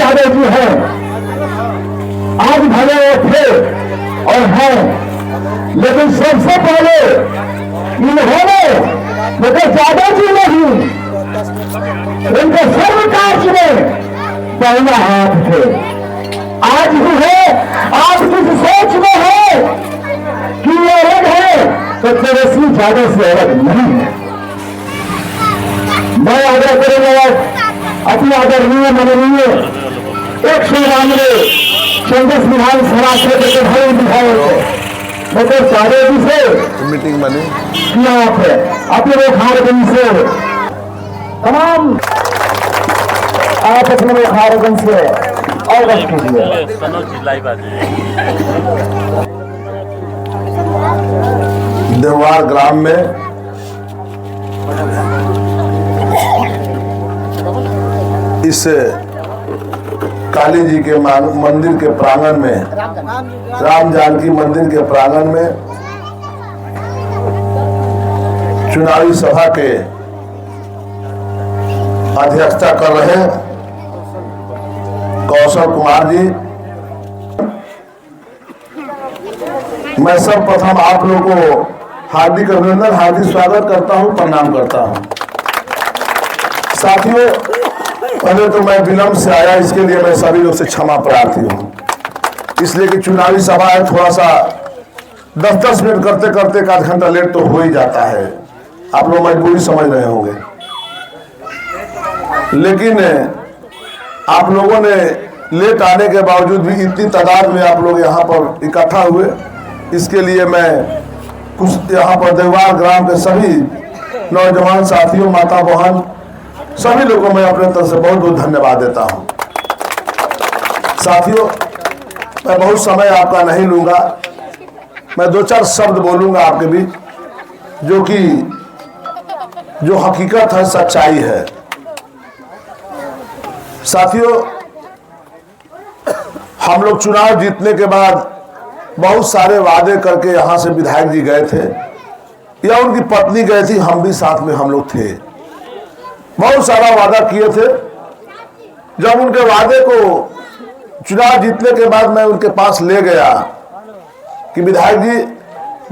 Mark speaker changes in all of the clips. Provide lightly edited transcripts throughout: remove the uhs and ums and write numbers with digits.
Speaker 1: यादव जी हैं, आज भले वो थे और हैं, लेकिन सबसे पहले इन्होंने डॉक्टर यादव जी नहीं, उनके सर्वकाश में पहला हाथ थे। आज भी है, आज किस सोच में है कि ये अलग है तो तेजस्वी यादव से अलग नहीं है। मैं आदर करूंगा अपने आदरणीय माननीय 192 चौबीस विधानसभा क्षेत्र के भाई विधायक डॉक्टर यादव जी से
Speaker 2: मीटिंग बनी
Speaker 1: यहाँ पे अपने लोहारगंज से तमाम आप अपने लोहारगंज से अवगत कीजिए।
Speaker 2: देवार ग्राम में इस काली जी के मंदिर के प्रांगण में, राम जानकी मंदिर के प्रांगण में चुनावी सभा के अध्यक्षता कर रहे कौशल कुमार जी। मैं सर्वप्रथम आप लोगों को हार्दिक अभिनंदन, हार्दिक स्वागत करता हूं, प्रणाम करता हूं। साथियों, पहले तो मैं विलंब से आया, इसके लिए मैं सभी लोग से क्षमा प्रार्थी हूं। इसलिए कि चुनावी सभा है, थोड़ा सा 10-10 मिनट करते करते 1 आध घंटा लेट तो हो ही जाता है। आप लोग मजबूरी समझ रहे होंगे, लेकिन आप लोगों ने लेट आने के बावजूद भी इतनी तादाद में आप लोग यहाँ पर इकट्ठा हुए, इसके लिए मैं कुछ यहाँ पर देवार ग्राम के सभी नौजवान साथियों, माता बहन, सभी लोगों को मैं अपने तरफ से बहुत बहुत धन्यवाद देता हूँ। साथियों, मैं बहुत समय आपका नहीं लूंगा, मैं 2-4 शब्द बोलूंगा आपके बीच, जो हकीकत है, सच्चाई है। साथियों, हम लोग चुनाव जीतने के बाद बहुत सारे वादे करके यहां से विधायक जी गए थे या उनकी पत्नी गए थी, हम भी साथ में हम लोग थे। बहुत सारा वादा किए थे। जब उनके वादे को चुनाव जीतने के बाद मैं उनके पास ले गया कि विधायक जी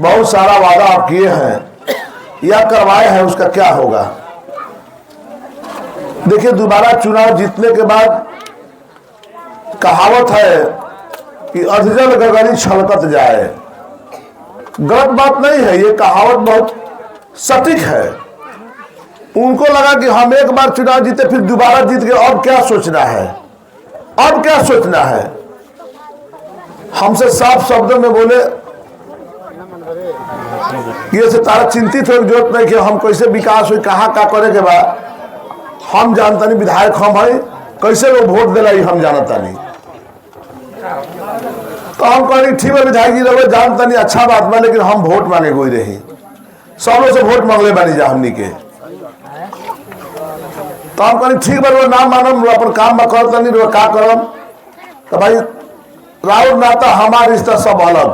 Speaker 2: बहुत सारा वादा आप किए हैं या करवाए हैं, उसका क्या होगा। देखिए, दोबारा चुनाव जीतने के बाद कहावत है कि अधजल गगरी छलकत जाए। गलत बात नहीं है, ये कहावत बहुत सटीक है। उनको लगा कि हम एक बार चुनाव जीते, फिर दोबारा जीत के अब क्या सोचना है, अब क्या सोचना है। हमसे साफ शब्दों में बोले ये से तारा चिंतित हो जरूरत नहीं कि हम कैसे विकास हुई, कहाँ का करे के बाद हम जानता नहीं। विधायक हम है, कैसे वो वोट दिला हम जानता नहीं। तो हम कहनी ठीक है विधायक जी रहो, जानता नहीं, अच्छा बात बा, लेकिन हम वोट मांगे कोई रही, सब लोग से वोट मांगले बानी जा हमनी के। तो हम कहनी ठीक बा, नाम मानम, अपन काम में करता नहीं, का करम। तो भाई राउर नाता हमारा रिश्ता सब अलग,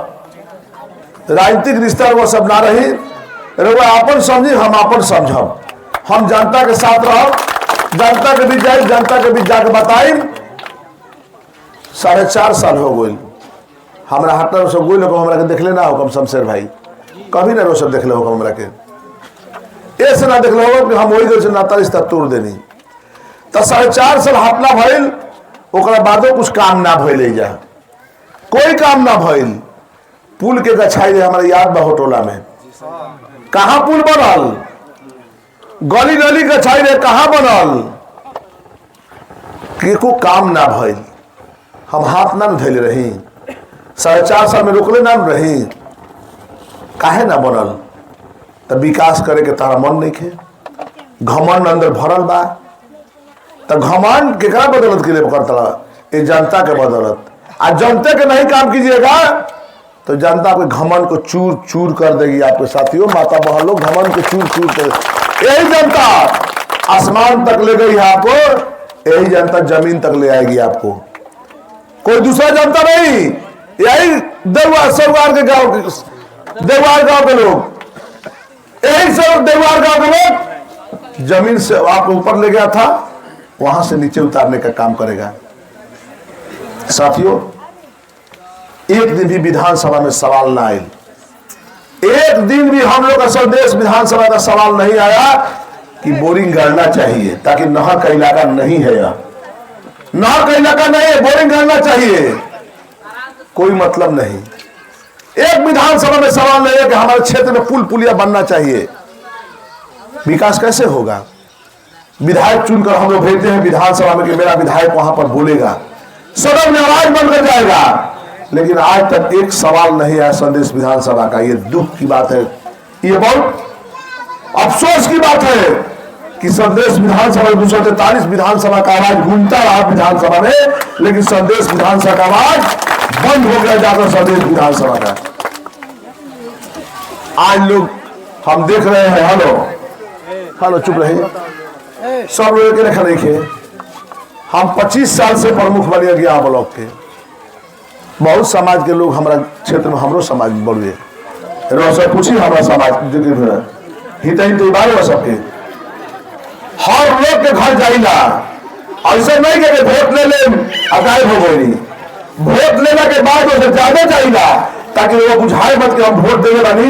Speaker 2: राजनीतिक रिश्ता वो सब ना रही, अपन समझी, हम अपन समझब, हम जनता के साथ रह, जनता के बीच जाए, जनता के बीच जाके बताई। 4.5 साल हो गई हमारा हटना सब गोल हमरा के देखले ना हो, शमशेर भाई कभी ना सब देखले हो हमरा के, ऐसे ना देखले हो कि हम वही गए नाता रिश्ता तोड़ देनी। तो 4.5 साल हटना भइल, ओकरा बादो कुछ काम ना भइल, जा कोई काम ना भइल। पुल के गछाई रहे, हमारे याद बा होटोला में, कहाँ पुल बनल, गली गली गछाई रहे, कहाँ बनल, को काम ना भइल। हम हाथ ना धैले रही, 4.5 साल में रोकले ना रही, काहे ना बनल। तो विकास करे के तारा मन नहीं खे, घमंड अंदर भरल बा। तो घमंड केकरा बदौलत के लिए करता, ये जनता के बदौलत। आज जनता के नहीं काम कीजिएगा तो जनता आपके घमंड को चूर चूर कर देगी। आपके साथियों, माता बहन लोग, घमंड को चूर चूर कर, यही जनता आसमान तक ले गई है आपको, यही जनता जमीन तक ले आएगी आपको, कोई दूसरा जनता नहीं। यही देववार के गांव के, देववार गांव के लोग, यही सब देववार गांव के लोग जमीन से आपको ऊपर ले गया था, वहां से नीचे उतारने का काम करेगा। साथियों, एक दिन भी विधानसभा में सवाल ना आए, एक दिन भी हम लोग का संदेश विधानसभा का सवाल नहीं आया कि बोरिंग करना चाहिए, ताकि नहर का इलाका नहीं है, यह नहर का इलाका नहीं है, बोरिंग करना चाहिए, कोई मतलब नहीं। एक विधानसभा में सवाल नहीं है कि हमारे क्षेत्र में पुल पुलिया बनना चाहिए। विकास कैसे होगा? विधायक चुनकर हम लोग भेजते हैं विधानसभा में कि मेरा विधायक वहां पर बोलेगा, सदन में आवाज बनकर जाएगा, लेकिन आज तक एक सवाल नहीं आया संदेश विधानसभा का। ये दुख की बात है, ये बहुत अफसोस की बात है कि संदेश विधानसभा 243 विधानसभा का आवाज गूंजता रहा विधानसभा में, लेकिन संदेश विधानसभा का आवाज बंद हो गया जाकर संदेश विधानसभा का। आज लोग हम देख रहे हैं, हेलो चुप रहे, सब लोग के रेखा देखे। हम 25 साल से प्रमुख बने गया ब्लॉक के, बहुत समाज के लोग हमारा क्षेत्र में, हमरो समाज बढ़े सब पूछी हमारा समाज हित बार सबके हर लोग के घर जाइला, ऐसा नहीं कि वोट ले गायब हो गई, वोट लेने के बाद उसे ज्यादा चाहिए ताकि वो बुझाए मत कि हम वोट देने वाली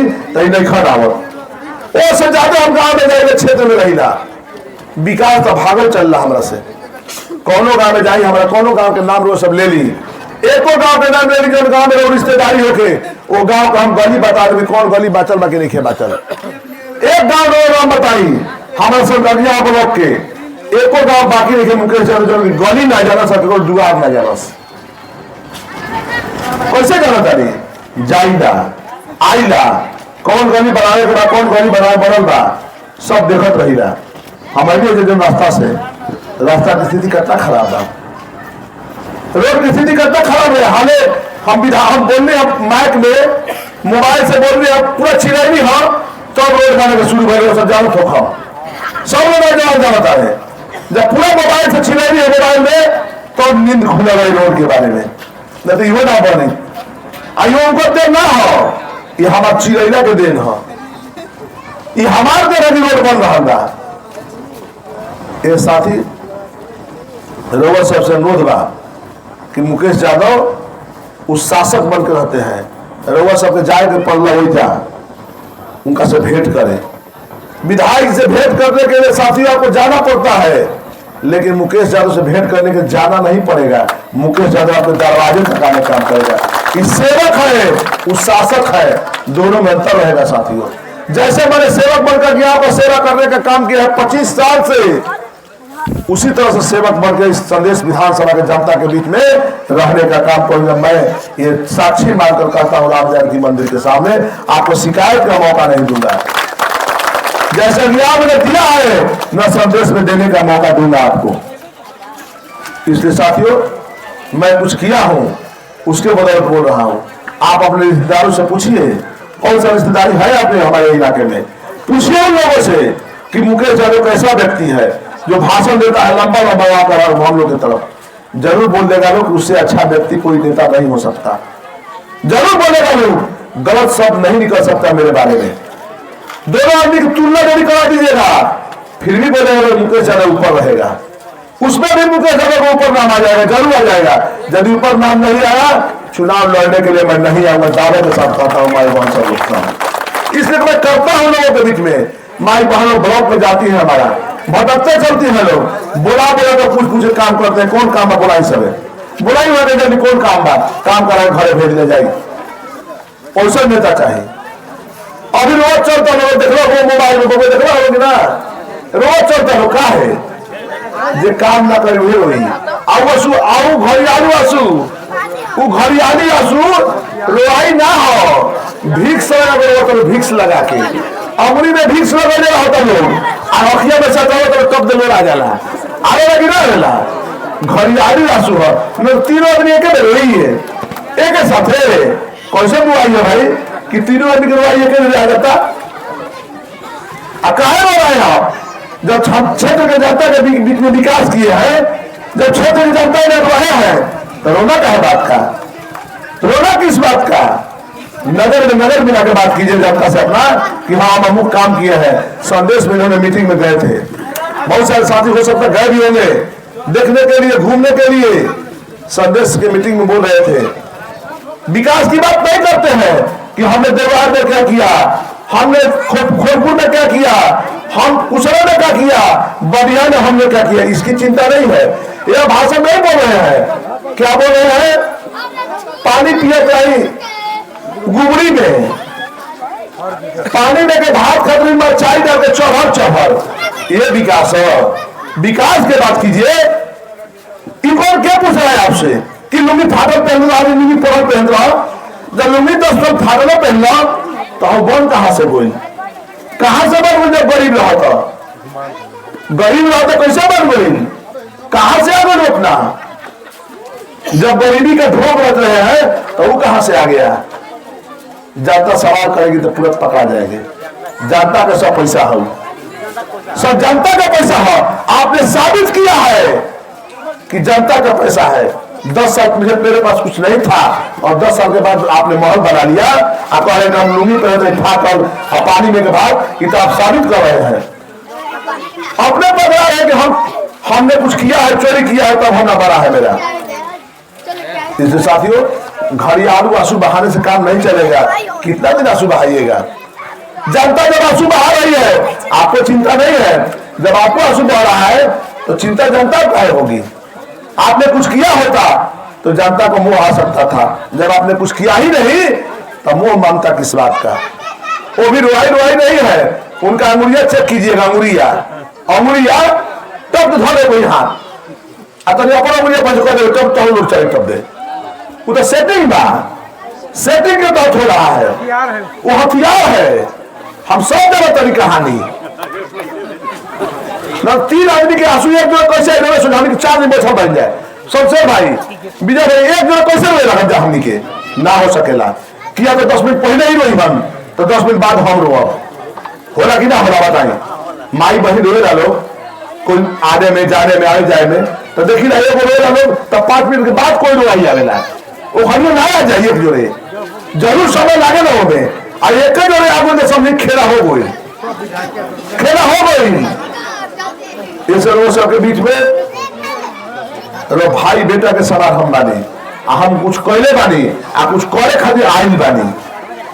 Speaker 2: नहीं खड़ आवत, उससे ज्यादा हम गाँव में जाएंगे, क्षेत्र में रहिला। विकास तो भागल चल रहा हमरा से, कोनो गांव में जाई, हमारा कोनो गांव के नाम रो सब ले ली, एको गांव के नाम ले ली, गांव में रिश्तेदारी होके वो गांव का हम गली बता देंगे, कौन गली बाचल बाकी नहीं बाचल, एक गांव नाम बताई हमारे संगठिया ब्लॉक के, एको गांव बाकी नहीं, मुकेश गली ना जाना सकते, दुआर ना जाना, कैसे जाना तारी जाइला आइला, कौन गली बनावे के बा, कौन गली बनावे बनल बा, सब देखत रहिला। हमारे जो रास्ता से रास्ता की स्थिति कितना खराब है, रोड की स्थिति कितना खराब है। हाले हम बोल रहे हैं माइक में, मोबाइल से बोल रहे हैं, पूरा चिड़ैनी हम तब रोड बनाने का शुरू करेंगे, सब जानो ठोका सब लोग जाना है। जब पूरा मोबाइल से चिड़ैनी है मोबाइल में, तो नींद खुला रही रोड के बारे में, नहीं तो इहो ना बने, आइयो उनको देन ना हो, ये हमारा चिड़ैना के देन हो, ये हमारे देन रोड बन रहा था। ये साथी रोवर सबसे अनुरोध बा कि मुकेश यादव उस शासक बनकर रहते हैं, रोवर सबके जाए के पल्ला हो जा, उनका से भेंट करें। विधायक से भेंट करने के लिए साथियों आपको जाना पड़ता है, लेकिन मुकेश यादव से भेंट करने के जाना नहीं पड़ेगा। मुकेश यादव आपके दरवाजे तक आने काम करेगा। इस सेवक है, उस शासक है, दोनों में अंतर रहेगा साथियों। जैसे मैंने सेवक बनकर गया आपको सेवा करने का काम किया है 25 साल से, उसी तरह से सेवक बनकर इस संदेश विधानसभा के जनता के बीच में रहने का काम करूंगा। मैं ये साक्षी मानकर कहता हूँ राम जानकी मंदिर के सामने, आपको शिकायत का मौका नहीं दूंगा। जैसे न्याय मैंने दिया है, मैं संदेश में देने का मौका दूंगा आपको। इसलिए साथियों, मैं कुछ किया हूं उसके बदौलत बोल रहा हूं। आप अपने रिश्तेदारों से पूछिए, कौन सा रिश्तेदारी है आपने हमारे इलाके में, पूछिए उन लोगों से कि मुकेश यादव कैसा व्यक्ति है जो भाषण देता है लंबा लंबा कर हम लोग की तरफ। जरूर बोल देगा लोग कि उससे अच्छा व्यक्ति कोई नेता नहीं हो सकता, जरूर बोलेगा लोग, गलत शब्द नहीं निकल सकता मेरे बारे में। दोनों आदमी की तुलना यदि करा दीजिएगा, फिर भी बोलेगा मुकेश यादव ऊपर रहेगा, उसमें भी मुकेश यादव को ऊपर नाम आ जाएगा, जरूर आ जाएगा। यदि ऊपर नाम नहीं आया, चुनाव लड़ने के लिए मैं नहीं आऊंगा, दावे के साथ कहता हूँ। माई बहन सब लोग, इसलिए मैं करता हूँ लोगों के बीच में। माई बहनों ब्लॉक में जाती है, हमारा भटकते चलती है लोग, बोला तो पूछ काम करते हैं, कौन काम है बुलाई सब बुलाई हुआ नहीं, कौन काम बा, काम करा घरे भेज ले जाए, ऐसा नेता चाहिए। अभी रोज चलता लोग देख लो, वो मोबाइल में देख लो होगी ना, रोज चलता लोग का है जे काम ना करे हुए वही आसू आऊ घरियालू आसू, वो घरियाली आसू रोआई ना हो, भिक्स तो भिक्स लगा के अमरी में भिक्स लगा होता लोग, अखिया में सटा तब दिल आ जाला, आगे लगी ना रहेला घरियाली आसू है। तीनों आदमी एक रही है, एक साथ कैसे बुआई है भाई कि तीनों आदमी की रुआई एक आ जाता। काहे हो रहे हैं आप, जब क्षेत्र के जनता के बीच में विकास किए हैं, जब क्षेत्र की जनता ने रहे हैं, तो रोना का है बात का, रोना किस बात का? नगर मिला के बात कीजिए जनता से अपना कि हाँ हम अमुक काम किए हैं। संदेश में इन्होंने मीटिंग में गए थे, बहुत सारे साथी हो सकता गए भी होंगे देखने के लिए, घूमने के लिए। संदेश के मीटिंग में बोल रहे थे, विकास की बात नहीं करते हैं कि हमने देवरार में क्या किया, हमने खोलपुर में क्या किया, हम कुशरा में क्या किया, बनिया में हमने क्या किया, इसकी चिंता नहीं है। यह भाषण नहीं बोल रहे हैं, क्या बोल रहे हैं, पानी पिए रही गुबड़ी में, पानी में के भात खतरी में चाय डाल के चौहर, ये विकास है। विकास की बात कीजिए। इनको क्या पूछ रहा है आपसे कि लुंगी फाटल पहन लो, लुंगी पहन पहन लो, जब लुंगी 10 लोग फाटल पहन लो तो हम बन कहां से बोल, कहां से बन गई? जब गरीब रहा था, गरीब रहा था कैसे बन गई, कहां से आ गई अपना? जब गरीबी का ढोंग रच रहे हैं तो वो कहां से आ गया? जनता सवाल करेगी तो तुरंत पकड़ा जाएंगे। जनता का सब पैसा हो, सब जनता का पैसा हो। आपने साबित किया है कि जनता का पैसा है। 10 साल मेरे पास कुछ नहीं था और 10 साल के बाद आपने महल बना लिया। आप कह रहे हैं हम लुंगी पहन फाटल पानी में के बाद, ये तो आप साबित कर रहे हैं। अपने पकड़ा है कि हमने कुछ किया है, चोरी किया है, तब होना बड़ा है मेरा। इसलिए साथियों, घड़ियालू आंसू बहाने से काम नहीं चलेगा। कितना दिन आंसू बहाइएगा? जनता जब आंसू बहा रही है आपको चिंता नहीं है, जब आपको आंसू बह रहा है तो चिंता जनता को होगी। आपने कुछ किया होता तो जनता को मोह आ सकता था, जब आपने कुछ किया ही नहीं तो मोह मानता किस बात का? वो भी रुआई नहीं है, उनका अंगुरिया चेक कीजिएगा, अंगुरिया तब तो धोले कोई हाथ अपना अंगुरिया बंद कर दे, तब तो लोग चले तब दे। वो तो सेटिंग बा, सेटिंग के तहत हो रहा है, वो हथियार है। हम सब जगह तरी कहानी न 3 आदमी के आंसू एक जोड़ कैसे सुनाने के 4 दिन बैठा बन जाए। सबसे भाई विजय भाई एक जोड़ कैसे रोए लगा हमनी के ना हो सकेला। किया तो 10 मिनट पहले ही रोई हम, तो 10 मिनट बाद हम रो होला कि ना होला बताई। माई बहन रोए डालो, कोई आने में जाने में आने जाए में, तो देखी ना एगो रोए डालो तब 5 मिनट के बाद कोई रोई आवेला, वो हरियो ना आ जाए। एक जोड़े जरूर समय लागे ना होवे, और एक जोड़े आगे तो समझ खेला हो गई, खेला हो गई। इस रोज के बीच में रो भाई बेटा के सलाह हम बानी, हम कुछ कहले बानी, आ कुछ करे खातिर आइल बानी।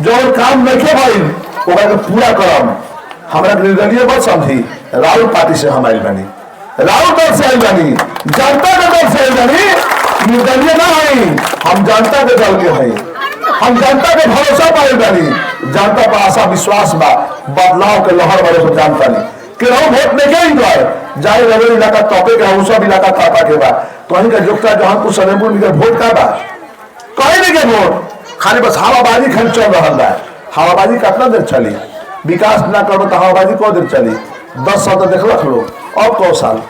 Speaker 2: जो काम नहीं भाई ओकरा के पूरा करम। हमरा निर्दलीय मत समझी, राहुल पार्टी से हम आइल बानी, राहुल दल से आइल बानी, जनता के दल से आइल बानी। निर्दलीय ना है, हम जनता के दल के हैं, हम जनता के भरोसा पाइल बानी। जनता पर आशा विश्वास बा, बदलाव के लहर वाले सब जानता नहीं कि वोट नहीं कहीं जाए रवे इलाका टॉपे का सब इलाका थापा के बाद कहीं का जोगता जहां कुछ सलेमपुर वोट का बा कहीं नहीं के वोट, खाली बस हवाबाजी खाली चल रहा है। हवाबाजी कितना देर चली? विकास ना करो तो हवाबाजी कौ देर चली? 10 साल तो देख लोग, अब कौ साल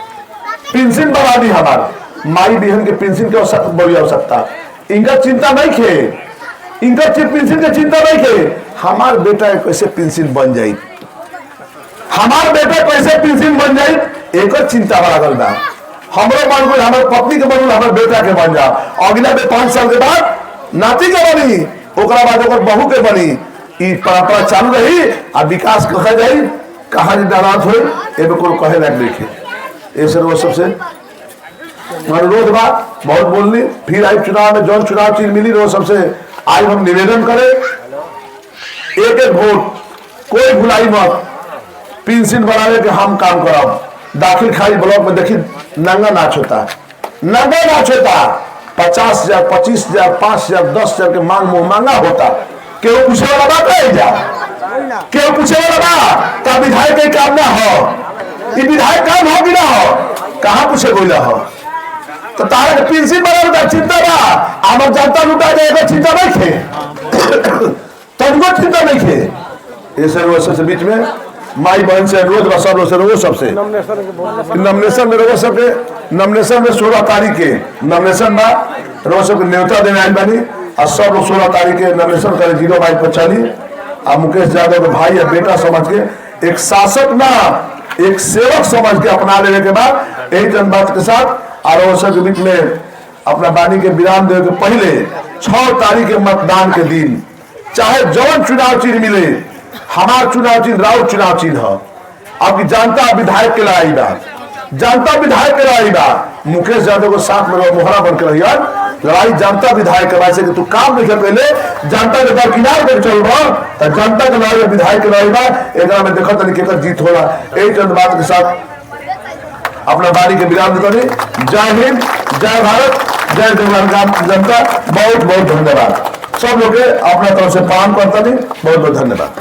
Speaker 2: पेंशन बढ़ा दी हमार माई बहन के पेंशन के बड़ी आवश्यकता। इनका चिंता नहीं खे, इनका पेंशन की चिंता नहीं खे। हमार बेटा कैसे पेंशन बन जाये, हमार बेटा कैसे पेंशन बन जाये, एक चिंता लागल बा। हमरो बन गई, हमारे पत्नी के बन, हमारे बेटा के बन जाओ, अगला 5 साल के बाद नाती के बनी, ओकरा बाद ओकर बहू के बनी। ई परंपरा चालू रही आ विकास कहा जाई, कहा डारात हो ए को कहे लायक देखे। ऐसे वो सबसे अनुरोध बा, बहुत बोलनी। फिर आई चुनाव में जौन चुनाव चीज मिली वो सबसे आज हम निवेदन करें, एक वोट कोई भुलाई मत। पेंशन बनाने के हम काम कराओ। दाखिल खाई ब्लॉक में देखी नंगा नाच होता, नंगा नाच होता। 50,000, 25,000, 5,000, 10,000 के मांग मुंह मांगा होता। केहू पूछे वाला बात नहीं जा, केहू पूछे वाला बात का विधायक के काम ना हो, ये विधायक काम हो कि ना हो, कहाँ पूछे बोला हो। तो तारा के पेंशन बनाने का चिंता बा, आम जनता लुटा जाएगा चिंता नहीं थे, तब चिंता नहीं थे। ऐसे रोज से बीच में माई बहन से रोज सब लोग से रोज सबसे नॉमिनेशन में रोज सबके नॉमिनेशन में 16 तारीख के नॉमिनेशन बा, रोज सबके न्योता देने आई बानी और सब लोग 16 तारीख के नॉमिनेशन करे 0 बाइक पर चली। और मुकेश यादव के भाई या बेटा समझ के एक शासक ना एक सेवक समझ के अपना लेने के बाद यही जन बात के साथ और के बीच में अपना बानी के विराम देने के पहले 6 तारीख के मतदान के दिन चाहे जौन चुनाव चिन्ह मिले, हमार चुनाव चिन्ह राउर चुनाव चिन्ह है। आपकी जनता विधायक के लड़ाई बा, जनता विधायक के लड़ाई बा। मुकेश यादव को साथ में मोहरा बन के रहिया। लड़ाई जनता विधायक के से कि तू काम नहीं पहले जनता के किनार पर चल रहा तो जनता के लड़ाई विधायक के लड़ाई बा। एक में देखो तरीके का जीत होला। एक चंद बात के साथ अपना बारी के विराम देता नहीं। जय हिंद, जय भारत, जय जनता। बहुत बहुत धन्यवाद सब लोग अपना तरफ से प्रणाम करता नहीं। बहुत बहुत धन्यवाद।